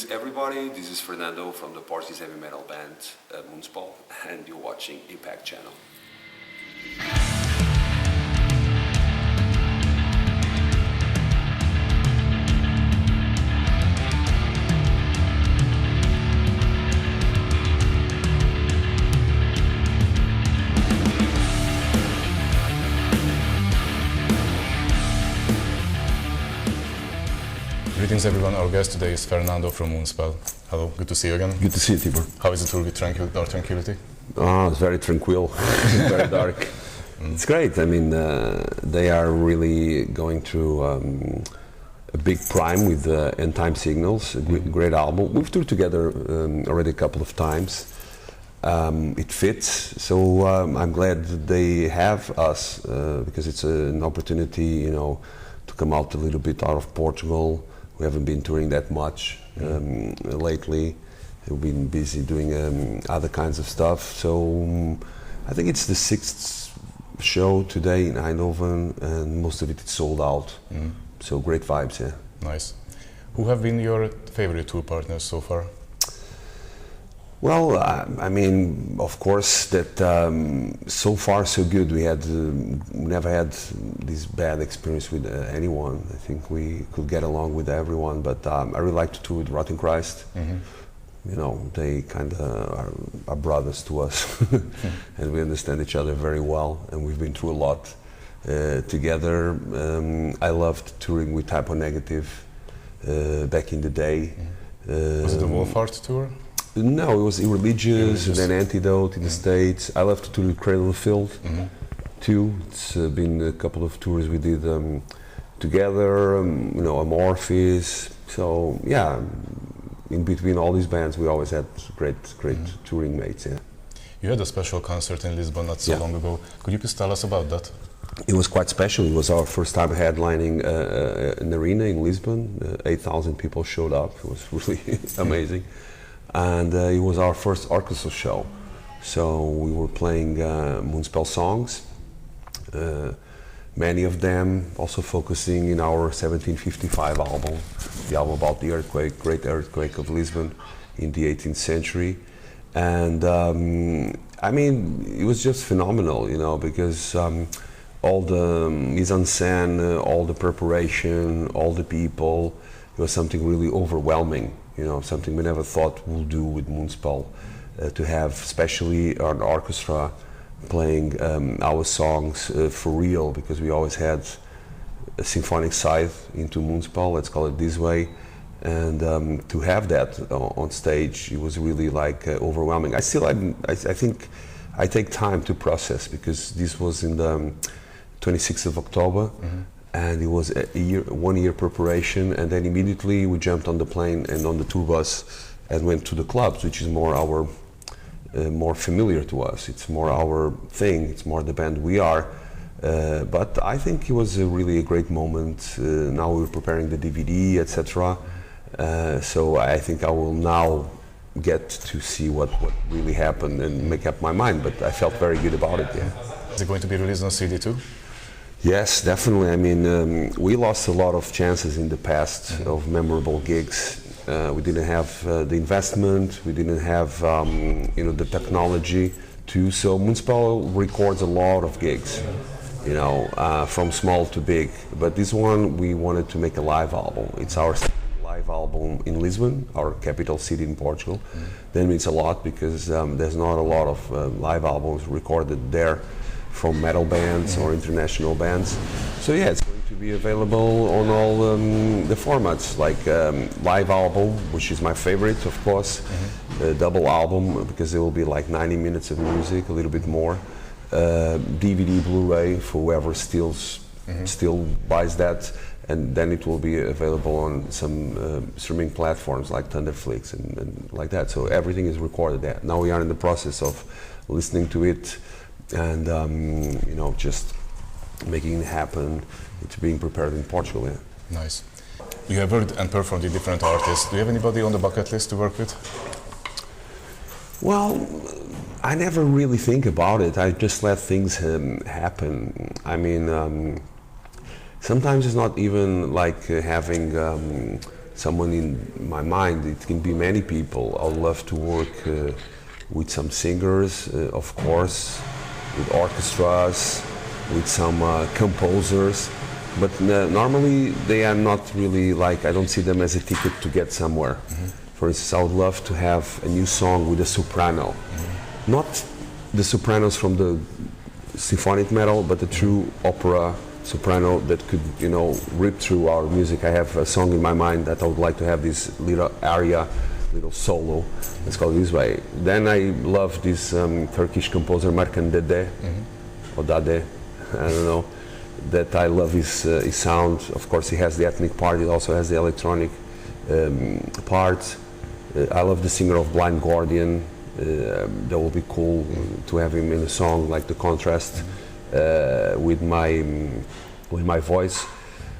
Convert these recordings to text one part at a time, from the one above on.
Greetings everybody, this is Fernando from the Portuguese heavy metal band Moonspell, and you're watching Impact Channel. Greetings everyone, our guest today is Fernando from Moonspell. Hello, good to see you again. Good to see you, Tibor. How is the tour with Tranquility? Oh, it's very tranquil, it's very dark. It's great, I mean, they are really going through a big prime with End Time Signals, a great album. We've toured together already a couple of times. It fits, so I'm glad that they have us, because it's an opportunity, you know, to come out a little bit out of Portugal. We haven't been touring that much lately. We've been busy doing other kinds of stuff. So I think it's the 6th show today in Eindhoven, and most of it is sold out. So great vibes, yeah. Nice. Who have been your favorite tour partners so far? Well, I mean, of course, that so far so good. We had never had this bad experience with anyone. I think we could get along with everyone. But I really like to tour with Rotten Christ. You know, they kind of are brothers to us, and we understand each other very well. And we've been through a lot together. I loved touring with Typo Negative back in the day. Was it the Wolfheart tour? No, it was Irreligious, and then Antidote in the States. I love to tour with Cradle of Filth too. It's been a couple of tours we did together, you know, Amorphis. So yeah, in between all these bands, we always had great touring mates. Yeah. You had a special concert in Lisbon not so long ago. Could you please tell us about that? It was quite special. It was our first time headlining an arena in Lisbon. 8,000 people showed up. It was really amazing. And it was our first orchestra show, so we were playing Moonspell songs, many of them also focusing in our 1755 album, the album about the earthquake, great earthquake of Lisbon in the 18th century. And I mean, it was just phenomenal, you know, because all the mise-en-scène, all the preparation, all the people, it was something really overwhelming. You know, something we never thought we'll do with Moonspell, to have especially an orchestra playing our songs for real, because we always had a symphonic side into Moonspell, let's call it this way, and to have that on stage, it was really like overwhelming. I think I take time to process, because this was in the 26th of October. And it was a 1 year preparation, and then immediately we jumped on the plane and on the tour bus and went to the clubs, which is more more familiar to us. It's more our thing. It's more the band we are. But I think it was really a great moment. Now we're preparing the DVD, etc. So I think I will now get to see what really happened and make up my mind. But I felt very good about it. Yeah. Is it going to be released on CD too? Yes, definitely. I mean, we lost a lot of chances in the past of memorable gigs. We didn't have the investment, we didn't have you know, the technology too. So Moonspell records a lot of gigs, you know, from small to big. But this one, we wanted to make a live album. It's our live album in Lisbon, our capital city in Portugal. That means a lot, because there's not a lot of live albums recorded there from metal bands or international bands. So yeah, it's going to be available on all the formats, like live album, which is my favorite, of course, double album, because there will be like 90 minutes of music, a little bit more, DVD, Blu-ray for whoever still buys that, and then it will be available on some streaming platforms like Thunderflix and like that. So everything is recorded there. Now we are in the process of listening to it, and you know, just making it happen. It's being prepared in Portugal. Yeah. Nice. You have worked and performed with different artists. Do you have anybody on the bucket list to work with? Well, I never really think about it. I just let things happen. I mean, sometimes it's not even like having someone in my mind. It can be many people. I would love to work with some singers, of course, with orchestras, with some composers. But normally they are not really like, I don't see them as a ticket to get somewhere. For instance, I would love to have a new song with a soprano. Not the sopranos from the symphonic metal, but the true opera soprano that could, you know, rip through our music. I have a song in my mind that I would like to have this little aria, little solo, let's call it this way. Then I love this Turkish composer Markan Dede, or Dade, I don't know, that I love his sound. Of course he has the ethnic part, he also has the electronic part. I love the singer of Blind Guardian. That will be cool to have him in a song, like the contrast with my voice.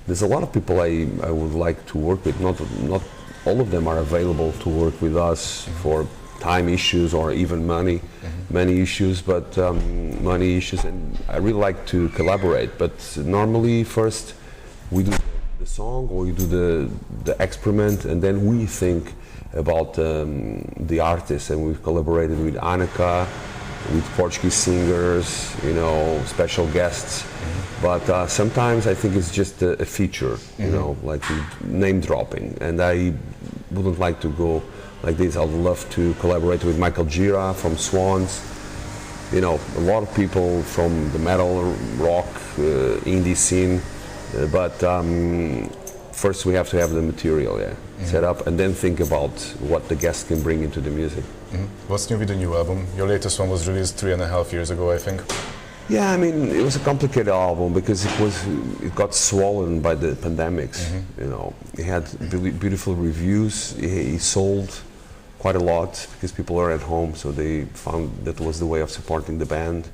There's a lot of people I would like to work with. Not all of them are available to work with us for time issues or even money issues, but money issues, and I really like to collaborate. But normally first we do the song, or we do the experiment, and then we think about the artist, and we've collaborated with Annika, with Portuguese singers, you know, special guests. But sometimes I think it's just a feature, you know, like name dropping, and I wouldn't like to go like this. I would love to collaborate with Michael Gira from Swans, you know, a lot of people from the metal, rock, indie scene, but first we have to have the material, set up, and then think about what the guests can bring into the music. What's new with the new album? Your latest one was released 3.5 years ago, I think. Yeah, I mean, it was a complicated album because it got swollen by the pandemics. You know, it had beautiful reviews. He sold quite a lot because people are at home, so they found that was the way of supporting the band.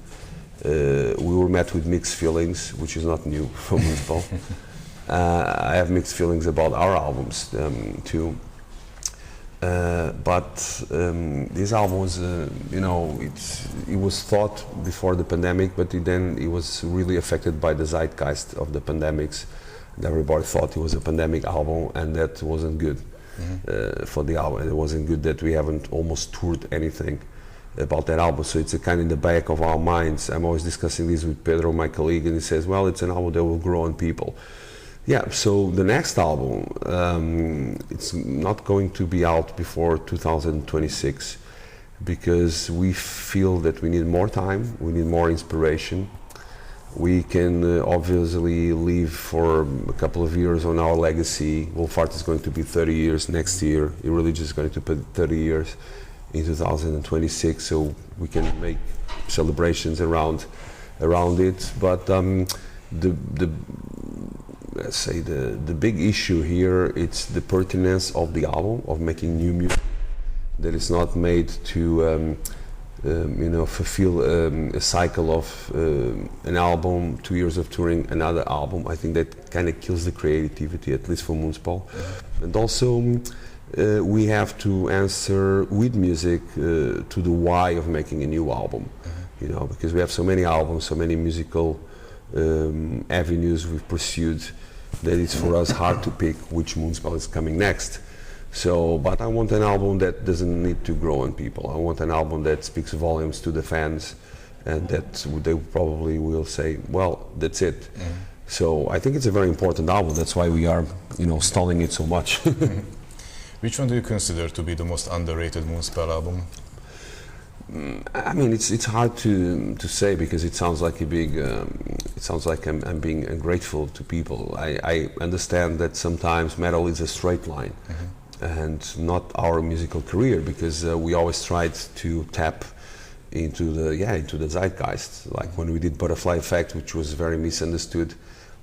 We were met with mixed feelings, which is not new for Moonspell. I have mixed feelings about our albums too. But this album was, you know, it was thought before the pandemic, but then it was really affected by the zeitgeist of the pandemics. And everybody thought it was a pandemic album, and that wasn't good for the album. It wasn't good that we haven't almost toured anything about that album. So it's a kind of in the back of our minds. I'm always discussing this with Pedro, my colleague, and he says, well, it's an album that will grow on people. Yeah, so the next album, it's not going to be out before 2026 because we feel that we need more time, we need more inspiration. We can obviously live for a couple of years on our legacy. Wolfart is going to be 30 years next year. Irreligious is going to be 30 years in 2026, so we can make celebrations around it. But let's say the big issue here, it's the pertinence of the album, of making new music that is not made to you know, fulfill a cycle of an album, 2 years of touring, another album. I think that kind of kills the creativity, at least for Moonspell. And also we have to answer with music to the why of making a new album, you know, because we have so many albums, so many musical avenues we've pursued that it's for us hard to pick which Moonspell is coming next. So, but I want an album that doesn't need to grow on people. I want an album that speaks volumes to the fans, and that they probably will say, well, that's it. So I think it's a very important album. That's why we are, you know, stalling it so much. Which one do you consider to be the most underrated Moonspell album? I mean, it's hard to say because it sounds like a big. It sounds like I'm being ungrateful to people. I understand that sometimes metal is a straight line, and not our musical career, because we always tried to tap into the zeitgeist. Like when we did Butterfly Effect, which was very misunderstood,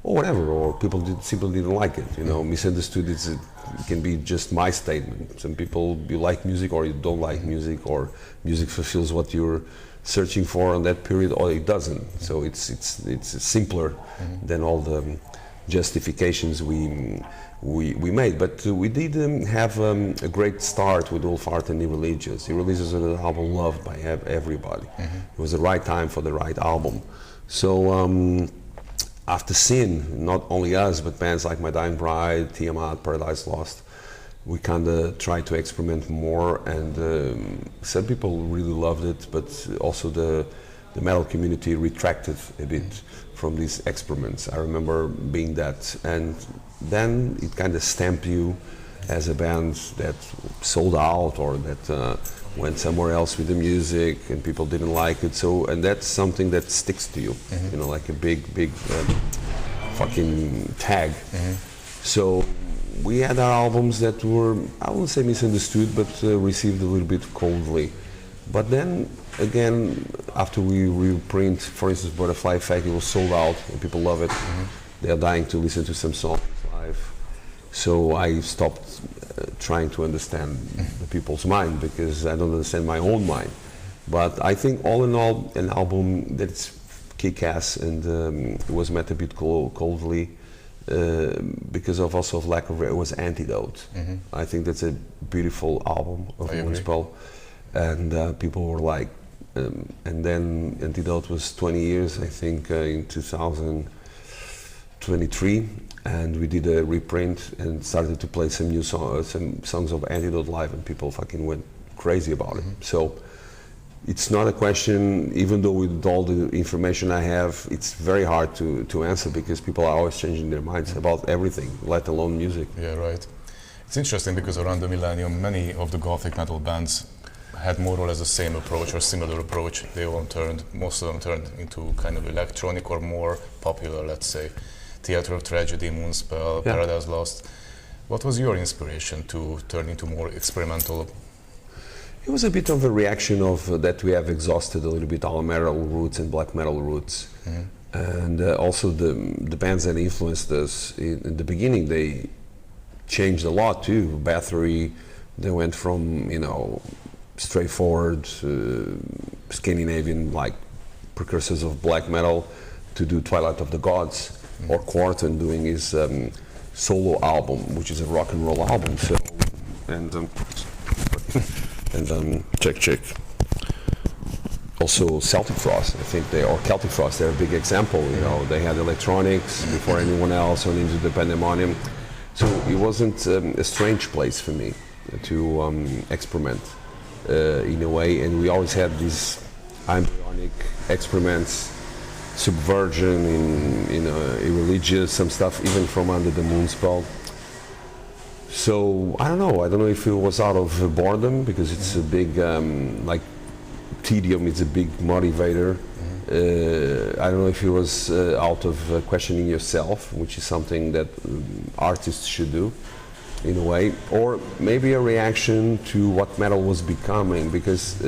or whatever, or people simply didn't like it. You know, misunderstood it can be just my statement. Some people, you like music or you don't like music, or music fulfills what you're searching for on that period, or it doesn't. So it's simpler than all the justifications we made. But we did have a great start with Wolfart and Irreligious. Irreligious was an album loved by everybody. It was the right time for the right album. So after Sin, not only us, but bands like My Dying Bride, Tiamat, Paradise Lost, we kind of tried to experiment more, and some people really loved it, but also the metal community retracted a bit from these experiments. I remember being that, and then it kind of stamped you as a band that sold out or that went somewhere else with the music and people didn't like it. So, and that's something that sticks to you, you know, like a big fucking tag. So we had our albums that were, I wouldn't say misunderstood, but received a little bit coldly. But then again, after we reprint, for instance, Butterfly Effect, it was sold out and people love it. They are dying to listen to some songs live. So I stopped trying to understand the people's mind, because I don't understand my own mind. But I think all in all, an album that's kick-ass, and it was met a bit coldly because of also of lack of, it was Antidote. I think that's a beautiful album of Moonspell, and people were like, and then Antidote was 20 years, I think, in 2023, and we did a reprint and started to play some new some songs of Antidote live, and people fucking went crazy about it. So it's not a question, even though with all the information I have, it's very hard to answer, because people are always changing their minds about everything, let alone music. Yeah, right. It's interesting because around the millennium, many of the gothic metal bands had more or less the same approach or similar approach. Most of them turned into kind of electronic or more popular, let's say. Theatre of Tragedy, Moonspell, Paradise Lost. What was your inspiration to turn into more experimental? It was a bit of a reaction of that we have exhausted a little bit our metal roots and black metal roots. And also the bands that influenced us in the beginning, they changed a lot too. Bathory, they went from, you know, straightforward Scandinavian like precursors of black metal to do Twilight of the Gods, or Quarton doing his solo album, which is a rock and roll album. So, and check. Also Celtic Frost, I think or Celtic Frost, they're a big example. You know, they had electronics before anyone else on Into the Pandemonium. So it wasn't a strange place for me to experiment in a way, and we always had these embryonic experiments, subversion in irreligious, some stuff even from under the Moonspell. So I don't know if it was out of boredom, because it's a big like tedium is a big motivator. I don't know if it was out of questioning yourself, which is something that artists should do in a way, or maybe a reaction to what metal was becoming, because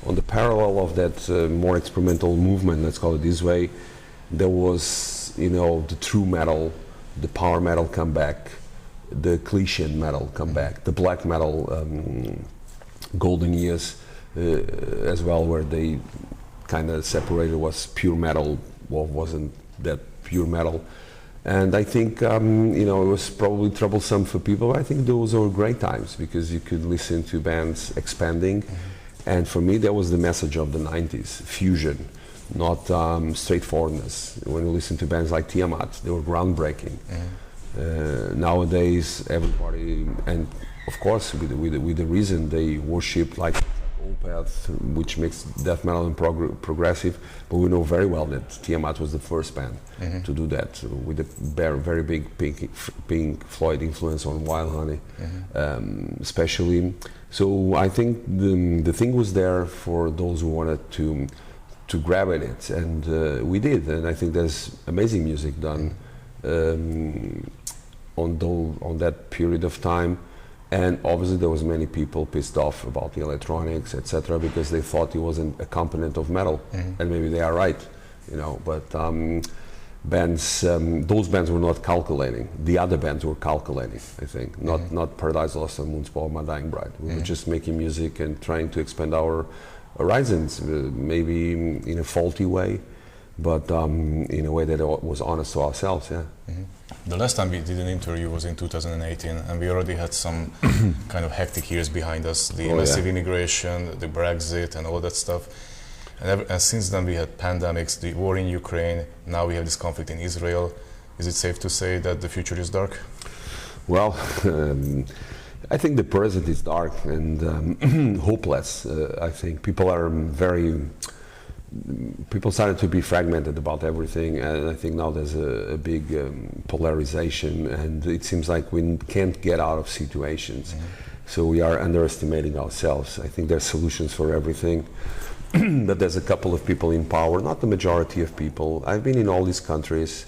on the parallel of that more experimental movement, let's call it this way, there was, you know, the true metal, the power metal come back, the cliche metal come back, the black metal golden years as well, where they kind of separated was pure metal, what wasn't that pure metal. And I think, you know, it was probably troublesome for people. I think those were great times, because you could listen to bands expanding. And for me, that was the message of the 90s, fusion, not straightforwardness. When you listen to bands like Tiamat, they were groundbreaking. Nowadays, everybody, and of course, with the reason, they worship like Opeth, which makes death metal and progressive, but we know very well that Tiamat was the first band to do that, with a very big Pink Floyd influence on Wild Honey, especially. So I think the thing was there for those who wanted to grab at it, and we did. And I think there's amazing music done on that period of time. And obviously there was many people pissed off about the electronics, etc., because they thought it wasn't a component of metal, and maybe they are right, you know. But those bands were not calculating. The other bands were calculating, I think. Not Paradise Lost and Moonspell, My Dying Bride. We were just making music and trying to expand our horizons, maybe in a faulty way, but in a way that was honest to ourselves. The last time we did an interview was in 2018, and we already had some kind of hectic years behind us, the massive immigration, the Brexit and all that stuff. And since then we had pandemics, the war in Ukraine, now we have this conflict in Israel. Is it safe to say that the future is dark? Well, I think the present is dark and hopeless. I think people started to be fragmented about everything, and I think now there's a big polarization, and it seems like we can't get out of situations. So we are underestimating ourselves. I think there's solutions for everything, but there's a couple of people in power, not the majority of people. I've been in all these countries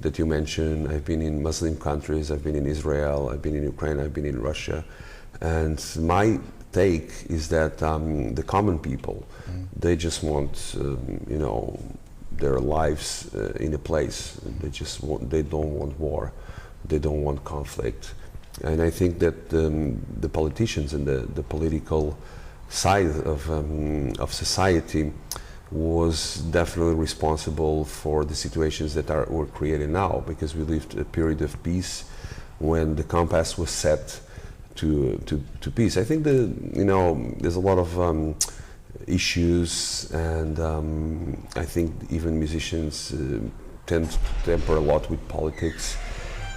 that you mentioned. I've been in Muslim countries, I've been in Israel, I've been in Ukraine, I've been in Russia, and my take is that the common people, they just want, their lives in a place. They don't want war, they don't want conflict, and I think that the politicians and the political side of society was definitely responsible for the situations that were created now, because we lived a period of peace when the compass was set to peace. I think there's a lot of issues, and I think even musicians tend to temper a lot with politics.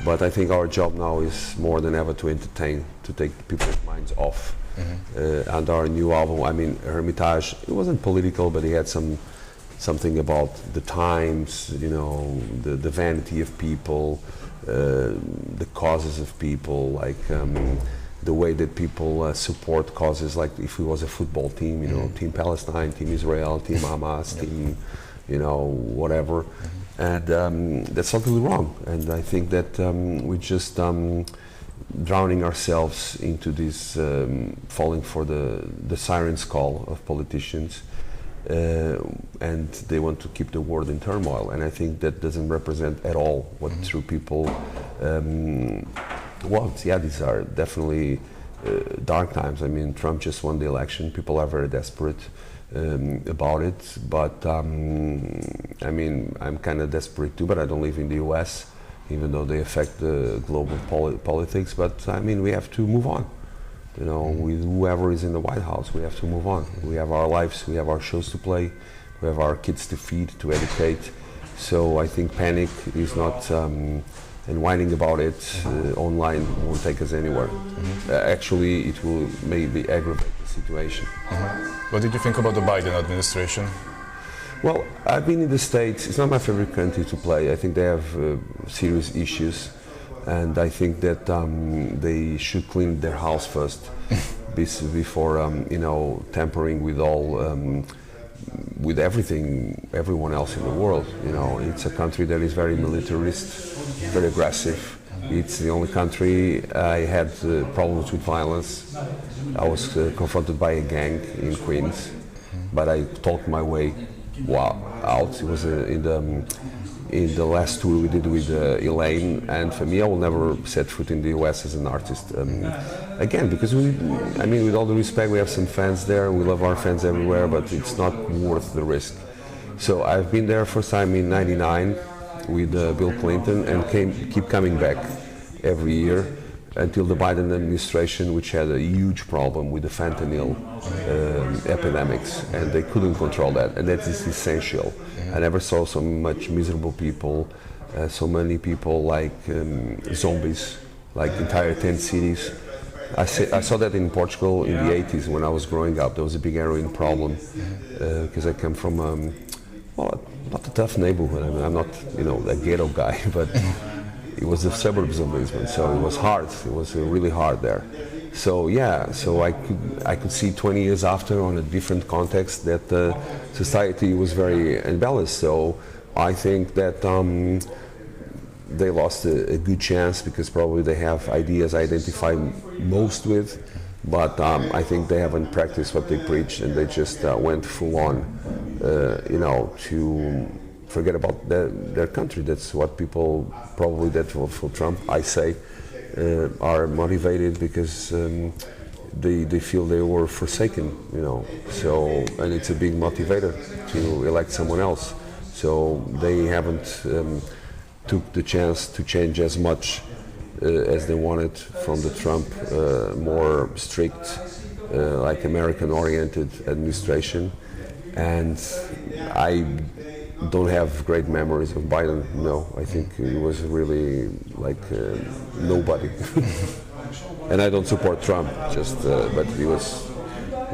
But I think our job now is more than ever to entertain, to take people's minds off. And our new album, I mean, Hermitage, it wasn't political, but it had something about the times, the vanity of people, the causes of people, like the way that people support causes, like if it was a football team, Team Palestine, Team Israel, Team Hamas, Team, whatever. And that's totally wrong. And I think that we just drowning ourselves into this, falling for the siren's call of politicians, and they want to keep the world in turmoil. And I think that doesn't represent at all what true people want. Yeah, these are definitely dark times. I mean, Trump just won the election. People are very desperate about it. But I mean, I'm kind of desperate too, but I don't live in the US, even though they affect the global politics. But I mean, we have to move on. With whoever is in the White House, we have to move on. We have our lives, we have our shows to play, we have our kids to feed, to educate. So I think panic is not, and whining about it online won't take us anywhere. Actually, it will maybe aggravate the situation. What did you think about the Biden administration? Well, I've been in the States. It's not my favorite country to play. I think they have serious issues, and I think that they should clean their house first before tampering with all with everyone else in the world. It's a country that is very militarist, very aggressive. It's the only country I had problems with violence. I was confronted by a gang in Queens, but I talked my way out. It was in the last tour we did with Elaine, and for me, I will never set foot in the US as an artist again, because with all the respect, we have some fans there, we love our fans everywhere, but it's not worth the risk. So I've been there first time in '99 with Bill Clinton, and keep coming back every year until the Biden administration, which had a huge problem with the fentanyl epidemics, and they couldn't control that, and that is essential. I never saw so much miserable people, so many people like zombies, like entire tent cities. I saw that in Portugal in the 80s when I was growing up. There was a big heroin problem because I come from not a tough neighborhood. I'm not a ghetto guy, but it was the suburbs of Lisbon, so it was hard. It was really hard there. So yeah, so I could see 20 years after, on a different context, that society was very imbalanced. So I think that they lost a good chance, because probably they have ideas I identify most with, but I think they haven't practiced what they preach, and they just went full on, to forget about their country. That's what people probably, that for Trump, I say, are motivated because they feel they were forsaken, So, and it's a big motivator to elect someone else. So they haven't took the chance to change as much as they wanted from the Trump more strict, like American-oriented administration. And I don't have great memories of Biden. No, I think he was really like nobody. And I don't support Trump, but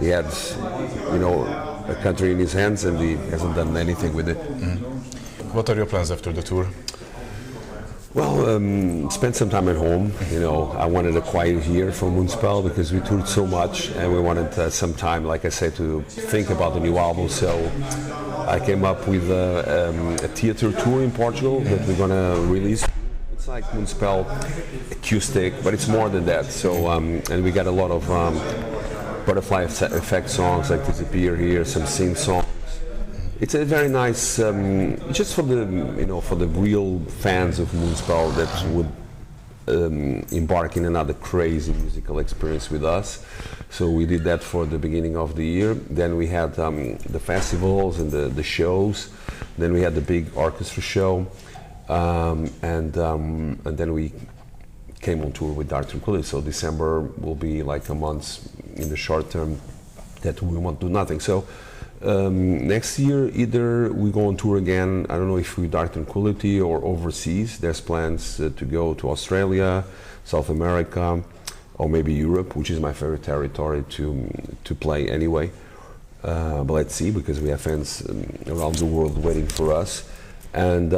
he had, a country in his hands, and he hasn't done anything with it. What are your plans after the tour? Well, spend some time at home. I wanted a quiet year for Moonspell because we toured so much, and we wanted some time, like I said, to think about the new album. So I came up with a theater tour in Portugal that we're gonna release. It's like Moonspell acoustic, but it's more than that. So and we got a lot of butterfly effect songs like Disappear Here, some synth songs. It's a very nice, just for the real fans of Moonspell that would embark in another crazy musical experience with us. So we did that for the beginning of the year. Then we had the festivals and the shows. Then we had the big orchestra show, and then we came on tour with Dark Tranquillity. So December will be like a month in the short term that we won't do nothing. So. Next year, either we go on tour again, I don't know if with Dark Tranquillity or overseas. There's plans to go to Australia, South America, or maybe Europe, which is my favorite territory to play anyway. But let's see, because we have fans around the world waiting for us. And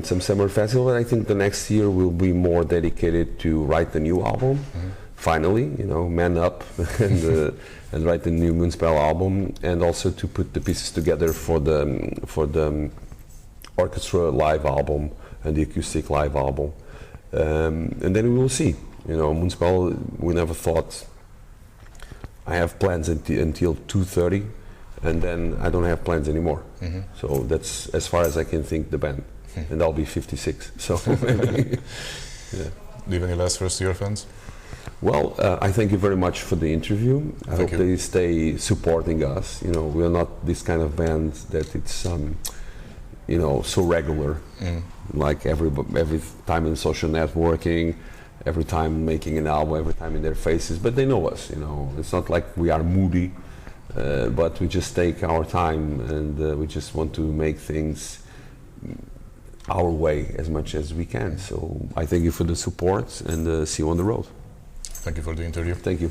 some summer festival. I think the next year will be more dedicated to write the new album. Finally, man up and write the new Moonspell album, and also to put the pieces together for the orchestra live album and the acoustic live album, and then we will see. Moonspell, we never thought. I have plans until 2:30, and then I don't have plans anymore. So that's as far as I can think the band, and I'll be 56. So maybe, yeah. Do you have any last words to your fans? Well, I thank you very much for the interview. I hope they stay supporting us. We are not this kind of band that it's, so regular. Like every time in social networking, every time making an album, every time in their faces. But they know us. It's not like we are moody, but we just take our time, and we just want to make things our way as much as we can. So I thank you for the support, and see you on the road. Thank you for the interview. Thank you.